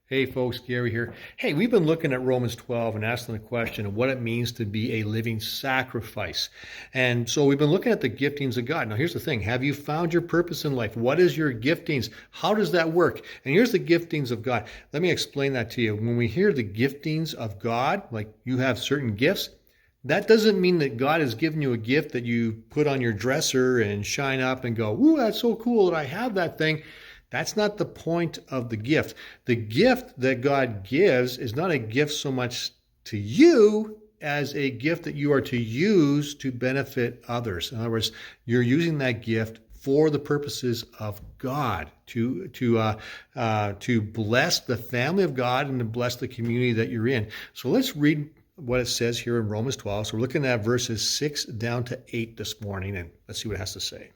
Hey folks, Gary here. Hey, we've been looking at Romans 12 and asking the question of what it means to be a living sacrifice. And so we've been looking at the giftings of God. Now, here's the thing. Have you found your purpose in life? What is your giftings? How does that work? And here's the giftings of God. Let me explain that to you. When we hear the giftings of God, like you have certain gifts, that doesn't mean that God has given you a gift that you put on your dresser and shine up and go, ooh, that's so cool that I have that thing. That's not the point of the gift. The gift that God gives is not a gift so much to you as a gift that you are to use to benefit others. In other words, you're using that gift for the purposes of God, to bless the family of God and to bless the community that you're in. So let's read what it says here in Romans 12. So we're looking at verses 6 down to 8 this morning, and let's see what it has to say.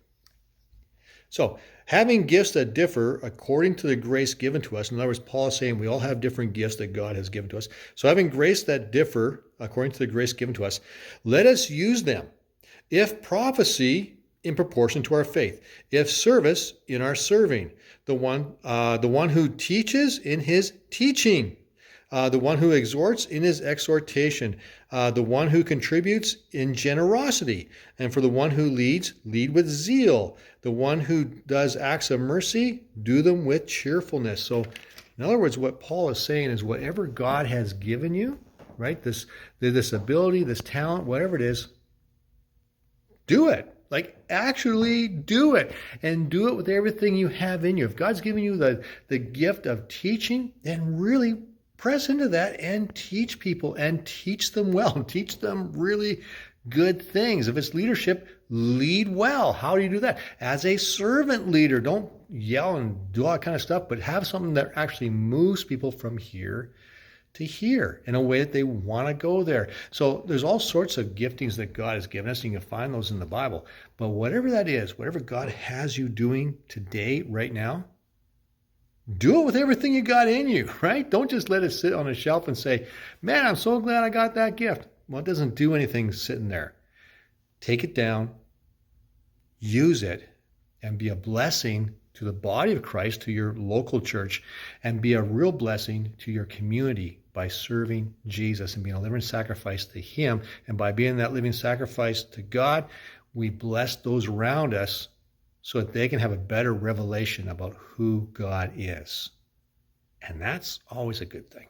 So, having gifts that differ according to the grace given to us, in other words, Paul is saying we all have different gifts that God has given to us. So, having grace that differ according to the grace given to us, let us use them. If prophecy, in proportion to our faith. If service, in our serving. The one who teaches, in his teaching. The one who exhorts, in his exhortation. The one who contributes, in generosity. And for the one who leads, lead with zeal. The one who does acts of mercy, do them with cheerfulness. So, in other words, what Paul is saying is whatever God has given you, right? This ability, this talent, whatever it is, do it. Like, actually do it. And do it with everything you have in you. If God's given you the gift of teaching, then really press into that and teach people and teach them well and teach them really good things. If it's leadership, lead well. How do you do that? As a servant leader, don't yell and do all that kind of stuff, but have something that actually moves people from here to here in a way that they want to go there. So there's all sorts of giftings that God has given us, and you can find those in the Bible. But whatever that is, whatever God has you doing today, right now, do it with everything you got in you, right? Don't just let it sit on a shelf and say, man, I'm so glad I got that gift. Well, it doesn't do anything sitting there. Take it down, use it, and be a blessing to the body of Christ, to your local church, and be a real blessing to your community by serving Jesus and being a living sacrifice to Him. And by being that living sacrifice to God, we bless those around us so that they can have a better revelation about who God is. And that's always a good thing.